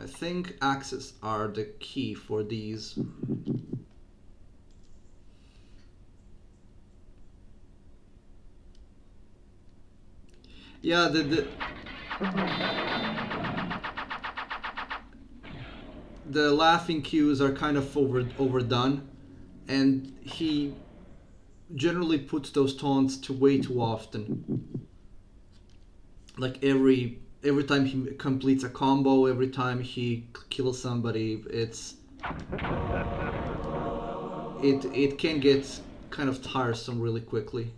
I think axes are the key for these. Yeah, the laughing cues are kind of overdone, and he generally puts those taunts to way too often. Like every time he completes a combo, every time he kills somebody, it can get kind of tiresome really quickly.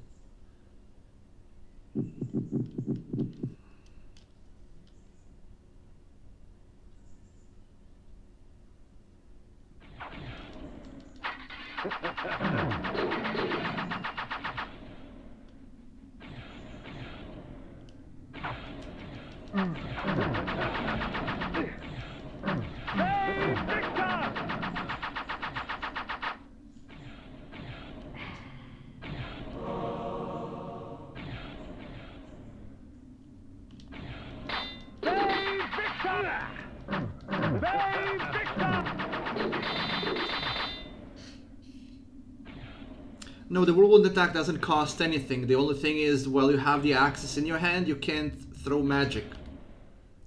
No, the whirlwind attack doesn't cost anything. The only thing is, while you have the axes in your hand, you can't throw magic.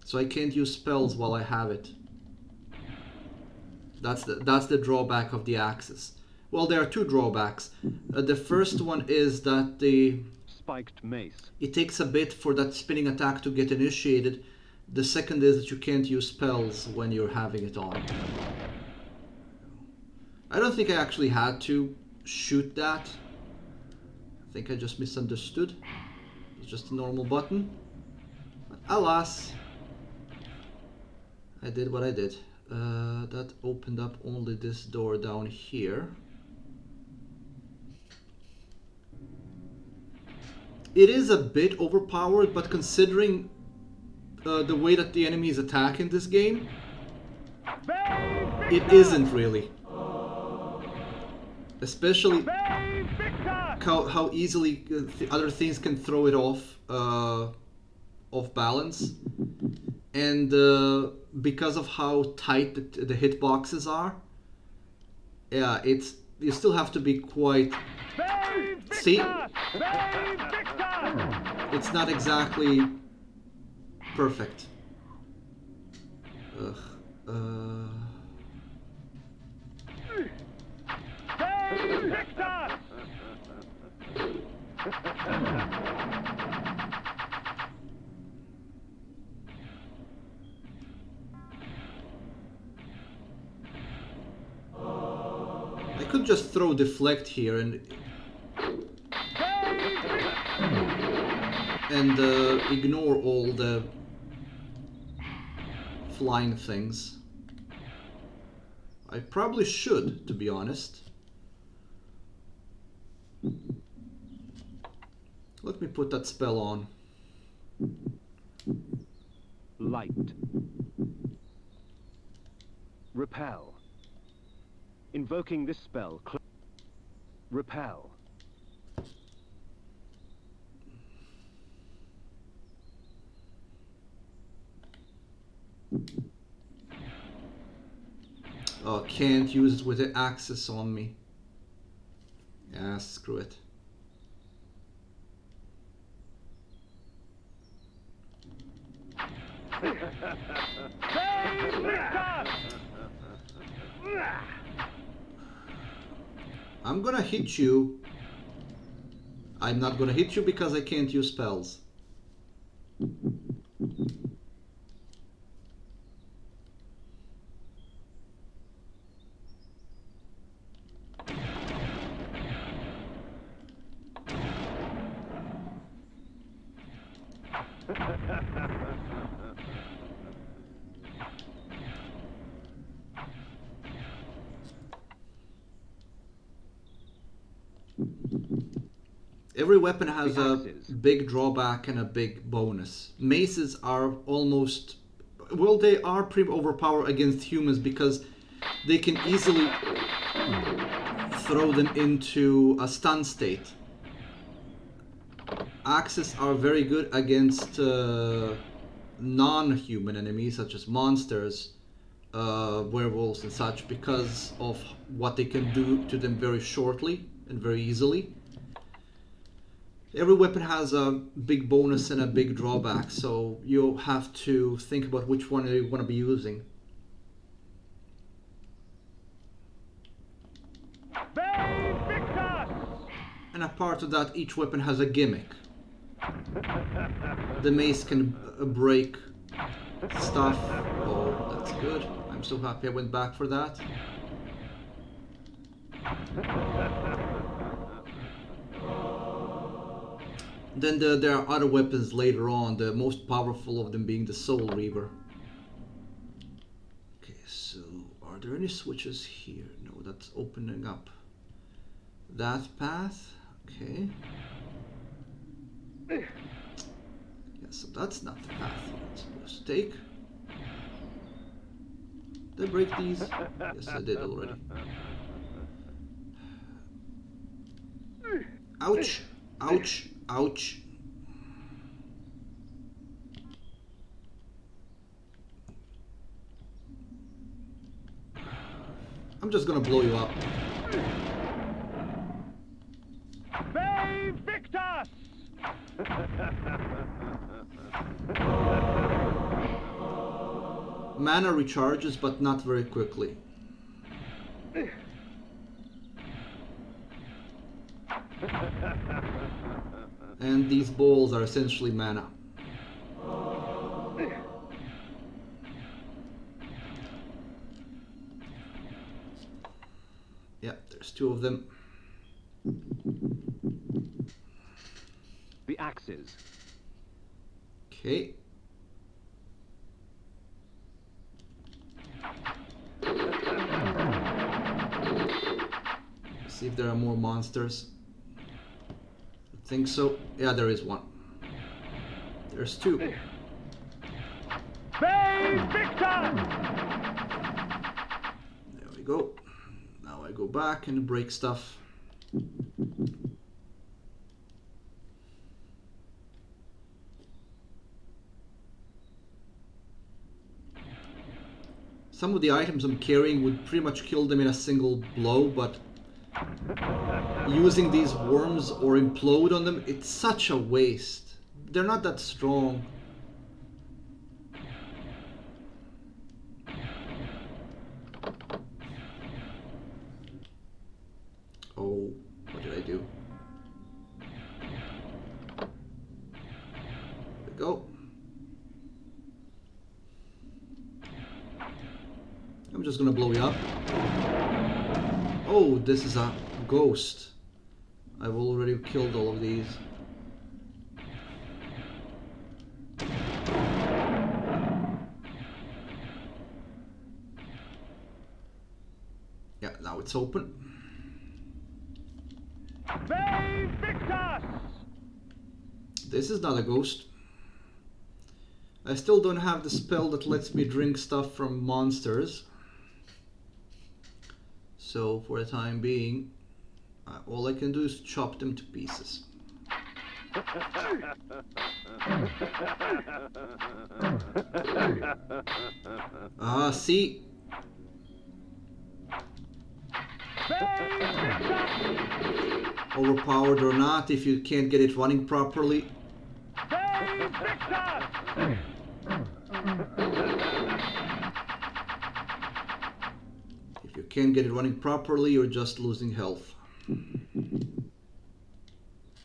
So I can't use spells while I have it. That's the drawback of the axes. Well, there are two drawbacks. The first one is that the spiked mace. It takes a bit for that spinning attack to get initiated. The second is that you can't use spells when you're having it on. I don't think I actually had to shoot that. I think I just misunderstood. It's just a normal button. But alas, I did what I did. That opened up only this door down here. It is a bit overpowered, but considering the way that the enemies attack in this game, it isn't really. Especially how easily other things can throw it off balance, and because of how tight the hitboxes are, yeah, you still have to be quite. See, it's not exactly perfect. Ugh. I could just throw deflect here and ignore all the flying things. I probably should, to be honest. Let me put that spell on. Light. Repel. Invoking this spell. Repel. Oh, can't use it with the axis on me. Yeah, screw it. I'm gonna hit you. I'm not gonna hit you because I can't use spells. Every weapon has a big drawback and a big bonus. Maces are almost... well, they are pretty overpowered against humans because they can easily throw them into a stun state. Axes are very good against non-human enemies such as monsters, werewolves and such because of what they can do to them very shortly and very easily. Every weapon has a big bonus and a big drawback, so you have to think about which one you want to be using. And apart of that, each weapon has a gimmick. The mace can break stuff. Oh, that's good. I'm so happy I went back for that. Then there are other weapons later on, the most powerful of them being the Soul Reaver. Okay, so are there any switches here? No, that's opening up that path. Okay. Yeah, so that's not the path I'm supposed to take. Did I break these? Yes, I did already. Ouch! Ouch! Ouch! I'm just gonna blow you up. Victus! Mana recharges, but not very quickly. And these balls are essentially mana. Yeah, there's two of them. The axes. Okay. See if there are more monsters. I think so. Yeah, there is one. There's two. There we go. Now I go back and break stuff. Some of the items I'm carrying would pretty much kill them in a single blow, but using these worms or implode on them, it's such a waste. They're not that strong. Oh, what did I do? There we go. I'm just gonna blow you up. Oh, this is a ghost. I've already killed all of these. Yeah, now it's open. This is not a ghost. I still don't have the spell that lets me drink stuff from monsters. So for the time being, all I can do is chop them to pieces. Ah, see? Overpowered or not, if you can't get it running properly. If you can't get it running properly, you're just losing health.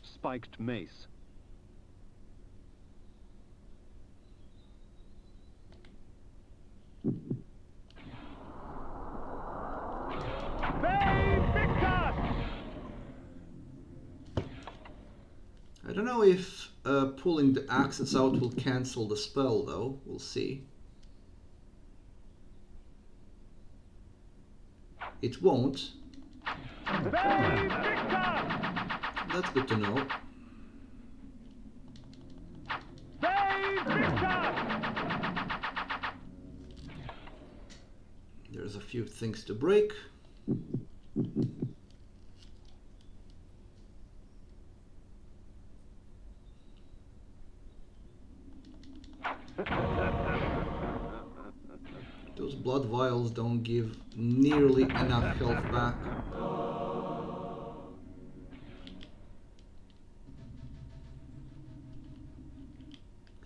Spiked mace. I don't know if pulling the axes out will cancel the spell though, we'll see. It won't. That's good to know. There's a few things to break. those blood vials don't give nearly enough health back.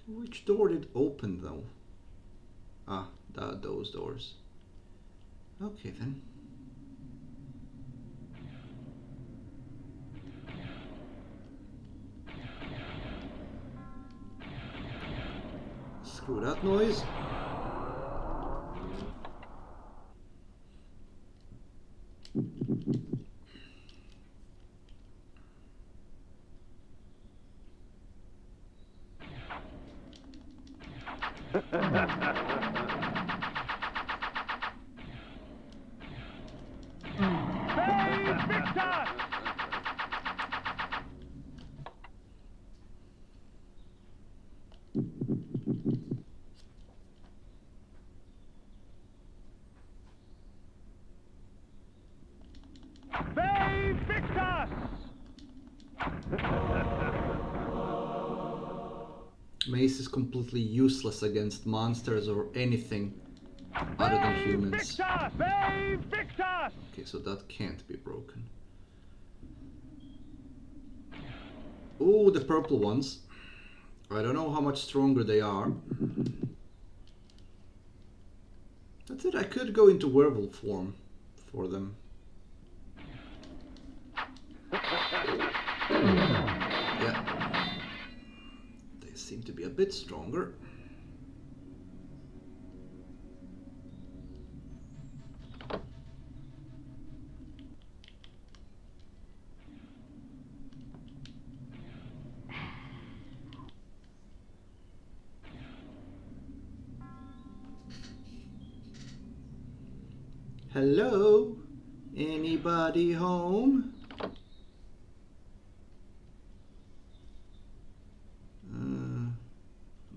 Which door did open though? Ah, those doors. Okay then. Screw that noise. Mace is completely useless against monsters or anything other than humans. Okay, so that can't be broken. Oh, the purple ones. I don't know how much stronger they are. That's it, I could go into werewolf form for them. Yeah. They seem to be a bit stronger. Hello? Anybody home? I'm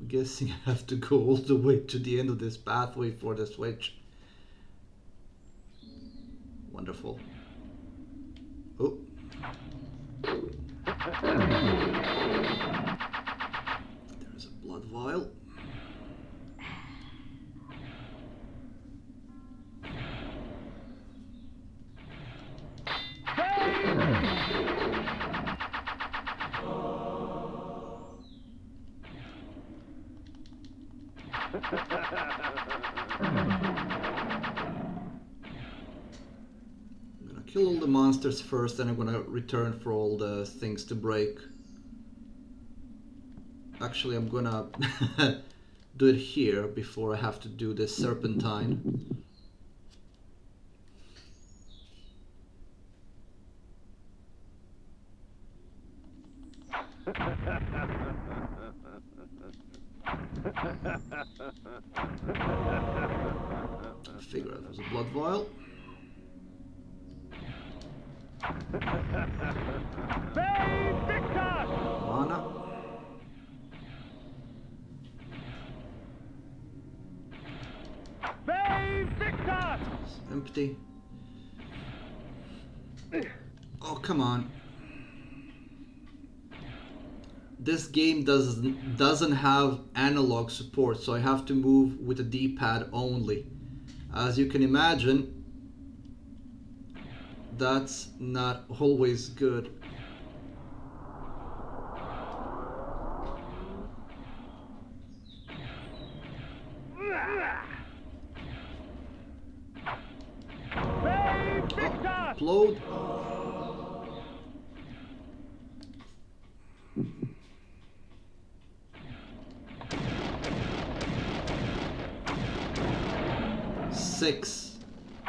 guessing I have to go all the way to the end of this pathway for the switch. Wonderful. Oh. There's a blood vial. I'm gonna kill all the monsters first, then I'm gonna return for all the things to break. Actually, I'm gonna do it here before I have to do this serpentine. Figure out there's a blood vial. Mana. It's empty. Oh, come on. This game doesn't have analog support, so I have to move with a D-pad only. As you can imagine, that's not always good. Explode. Six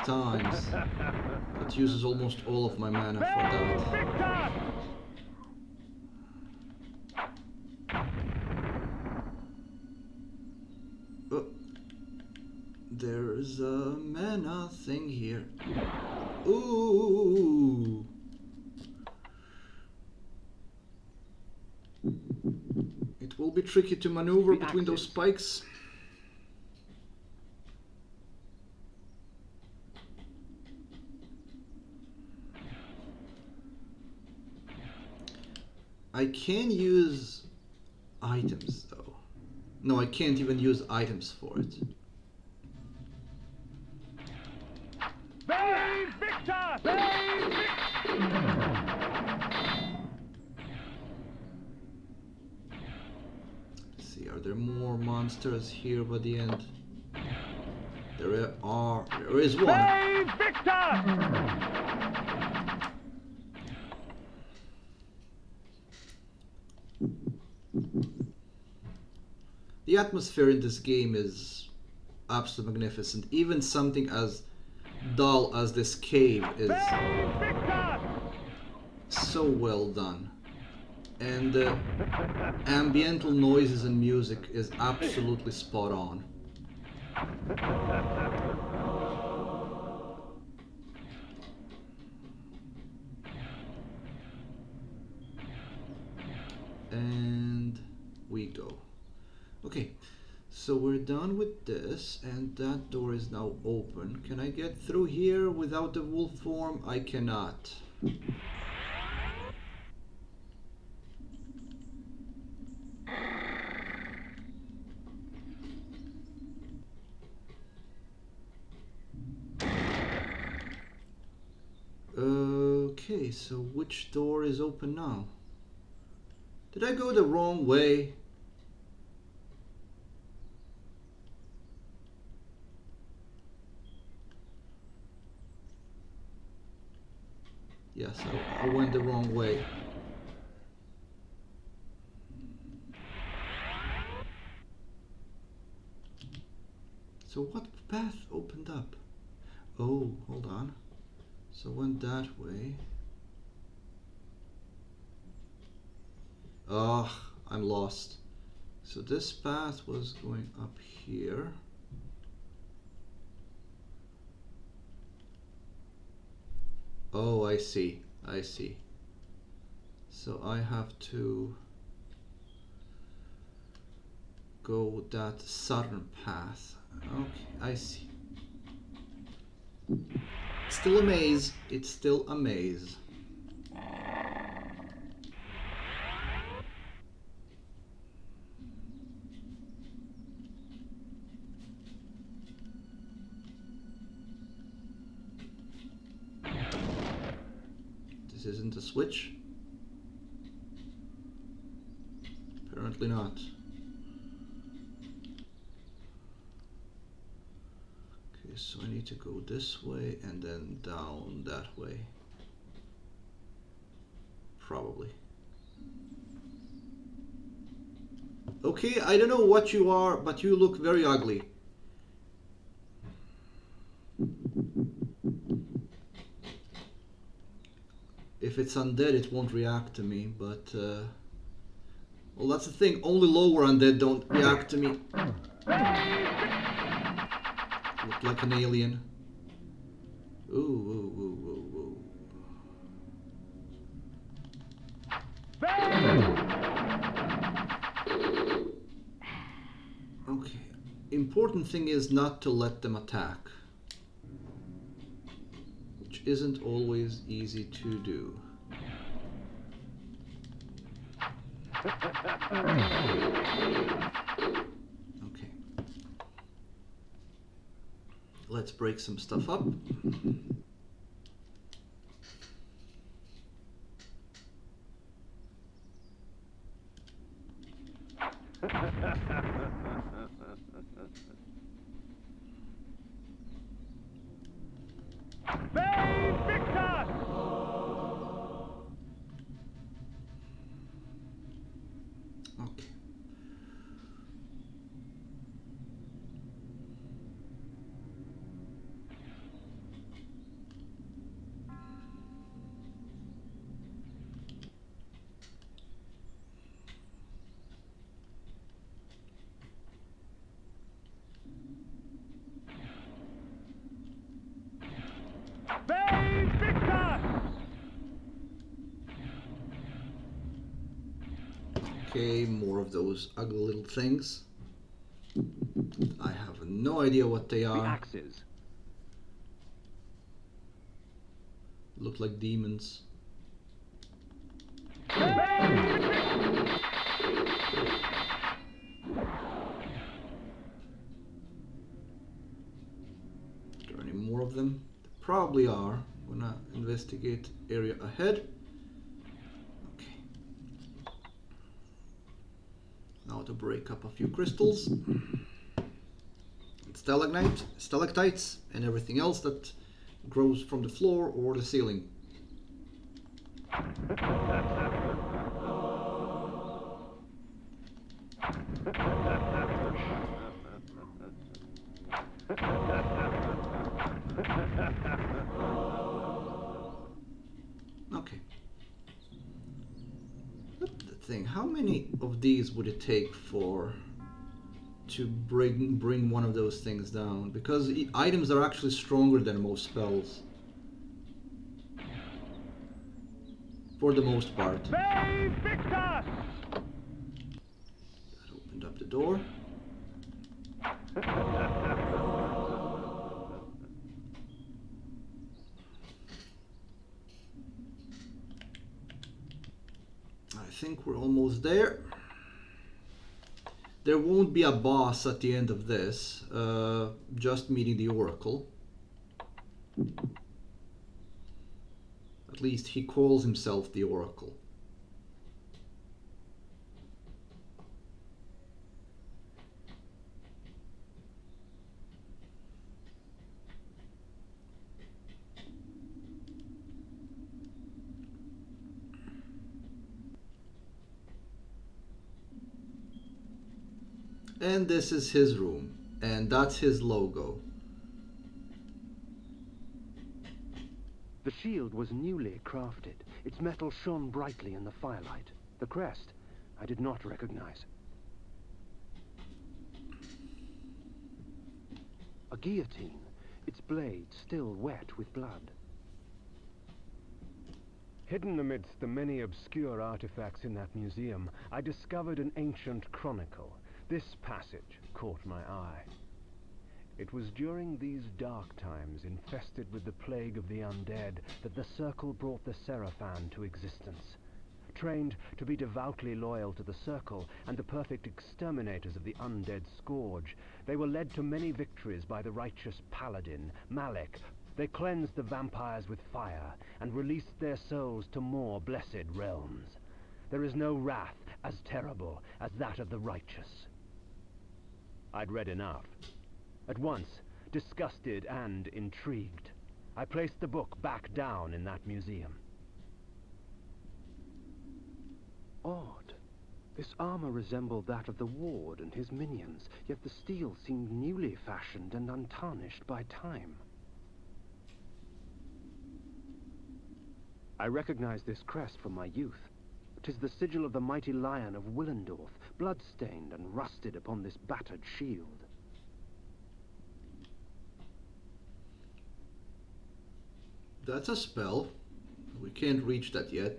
times. That uses almost all of my mana for that. Oh, there's a mana thing here. Ooh. It will be tricky to maneuver between those spikes. I can use items though. No, I can't even use items for it. Save Victor! Save Let's see, are there more monsters here by the end? There are. There is one. Save Victor! The atmosphere in this game is absolutely magnificent. Even something as dull as this cave is Save Victor! so well done. And the ambiental noises and music is absolutely spot on. And we go. Okay, so we're done with this, and that door is now open. Can I get through here without the wolf form? I cannot. Okay, so which door is open now? Did I go the wrong way? Yes, I went the wrong way. So what path opened up? Oh, hold on. So went that way. Ah, I'm lost. So this path was going up here. Oh, I see. I see. So I have to go that southern path. Okay, I see. Still a maze. It's still a maze. This isn't a switch? Apparently not. Okay, so I need to go this way and then down that way. Probably. Okay, I don't know what you are, but you look very ugly. If it's undead, it won't react to me, but well, that's the thing. Only lower undead don't react to me. Look like an alien. Ooh, ooh, ooh, ooh, ooh. Okay. Important thing is not to let them attack, which isn't always easy to do. Okay. Let's break some stuff up. Save Victor! Okay. Save Victor! Okay, more of those ugly little things. I have no idea what they The are. axes. Look like demons. Are there any more of them? There probably are. I'm gonna investigate area ahead. Okay. Now to break up a few crystals. Stalactites, and everything else that grows from the floor or the ceiling. Okay. But the thing, how many of these would it take to bring one of those things down? Because items are actually stronger than most spells. For the most part. Be victor! That opened up the door. I think we're almost there. There won't be a boss at the end of this, just meeting the Oracle. At least he calls himself the Oracle. And this is his room, and that's his logo. The shield was newly crafted. Its metal shone brightly in the firelight. The crest I did not recognize. A guillotine, its blade still wet with blood. Hidden amidst the many obscure artifacts in that museum, I discovered an ancient chronicle. This passage caught my eye. It was during these dark times, infested with the plague of the undead, that the Circle brought the Seraphan to existence. Trained to be devoutly loyal to the Circle and the perfect exterminators of the undead scourge, they were led to many victories by the righteous paladin, Malik. They cleansed the vampires with fire and released their souls to more blessed realms. There is no wrath as terrible as that of the righteous. I'd read enough. At once, disgusted and intrigued, I placed the book back down in that museum. Odd. This armor resembled that of the ward and his minions, yet the steel seemed newly fashioned and untarnished by time. I recognized this crest from my youth. 'Tis the sigil of the mighty lion of Willendorf, blood-stained and rusted upon this battered shield. That's a spell. We can't reach that yet.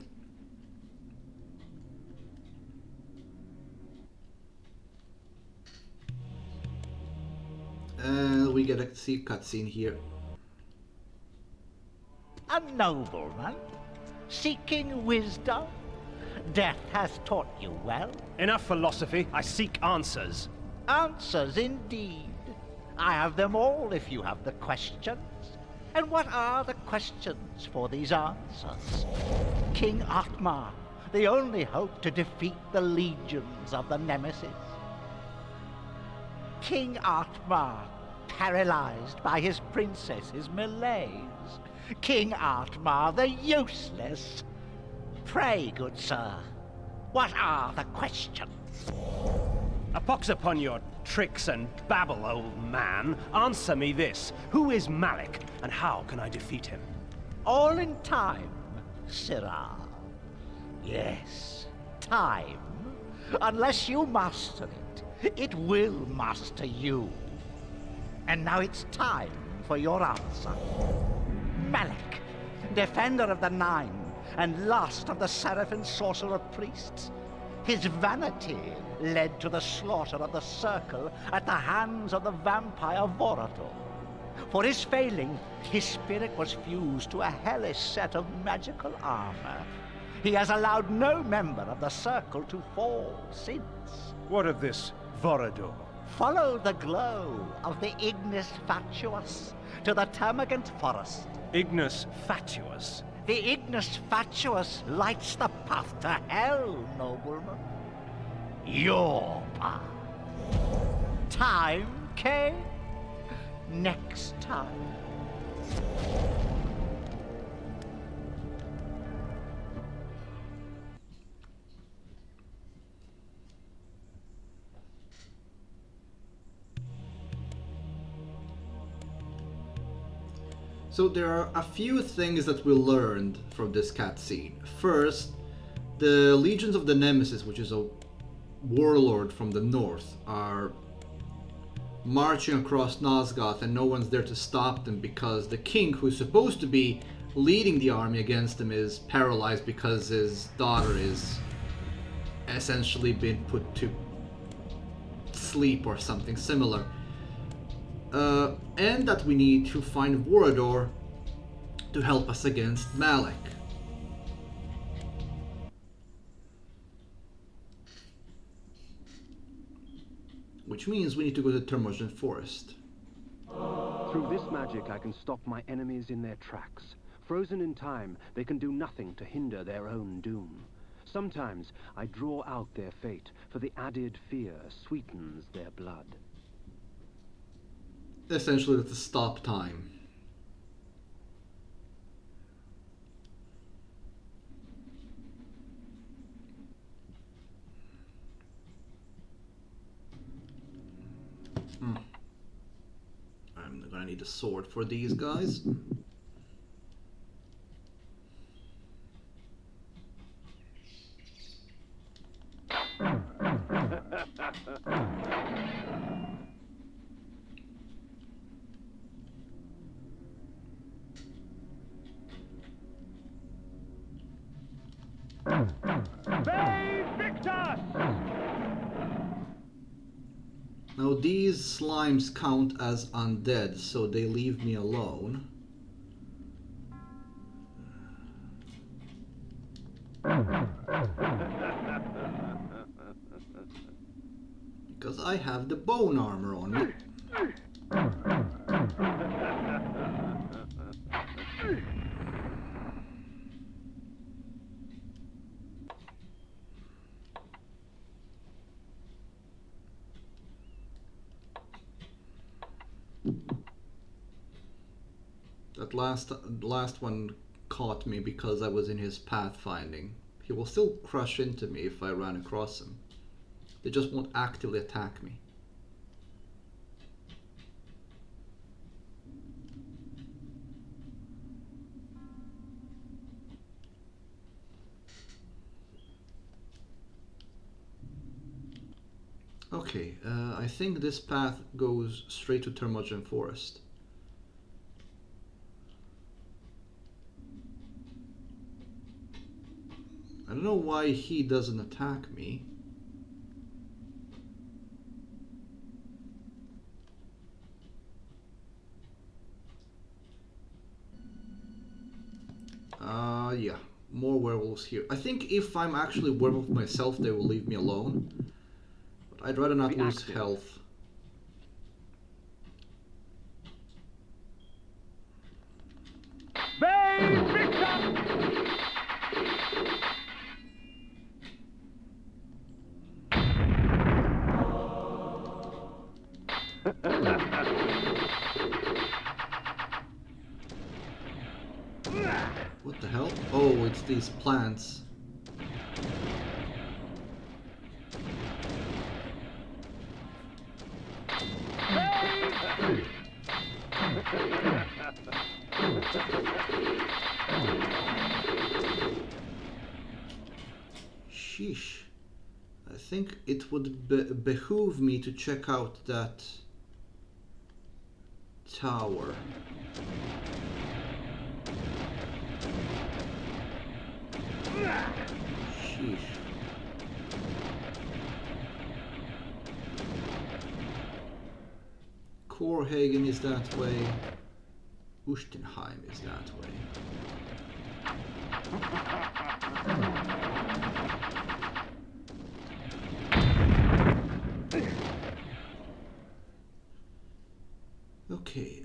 And we get a cutscene here. A nobleman, seeking wisdom. Death has taught you well. Enough philosophy. I seek answers. Answers indeed. I have them all if you have the questions. And what are the questions for these answers? King Atmar, the only hope to defeat the legions of the Nemesis. King Atmar, paralyzed by his princess's malaise. King Atmar, the useless. Pray, good sir, what are the questions? A pox upon your tricks and babble, old man. Answer me this. Who is Malik, and how can I defeat him? All in time, Sirrah. Yes, time. Unless you master it, it will master you. And now it's time for your answer. Malik, defender of the Nine, and last of the Seraphim sorcerer priests. His vanity led to the slaughter of the Circle at the hands of the vampire Vorador. For his failing, his spirit was fused to a hellish set of magical armor. He has allowed no member of the Circle to fall since. What of this Vorador? Follow the glow of the Ignis Fatuus to the Termagant Forest. Ignis Fatuus. The Ignis Fatuus lights the path to hell, nobleman. Your path. Time, Kain? Next time. So there are a few things that we learned from this cutscene. First, the legions of the Nemesis, which is a warlord from the north, are marching across Nosgoth and no one's there to stop them because the king, who's supposed to be leading the army against them, is paralyzed because his daughter is essentially been put to sleep or something similar. And that we need to find Vorador to help us against Malek. Which means we need to go to Termogen Forest. Through this magic, I can stop my enemies in their tracks. Frozen in time, they can do nothing to hinder their own doom. Sometimes I draw out their fate, for the added fear sweetens their blood. Essentially, that's a stop time. I'm gonna need a sword for these guys. Bay Victus! Now these slimes count as undead, so they leave me alone. Because I have the bone armor on me. That last one caught me because I was in his pathfinding. He will still crush into me if I run across him. They just won't actively attack me. Okay, I think this path goes straight to Termogen Forest. I don't know why he doesn't attack me. Yeah, more werewolves here. I think if I'm actually werewolf myself, they will leave me alone. But I'd rather not lose health. Bay Victus! What the hell? Oh, it's these plants. Sheesh. I think it would behoove me to check out that tower. Sheesh. Korhagen is that way. Ustenheim is that way. Okay.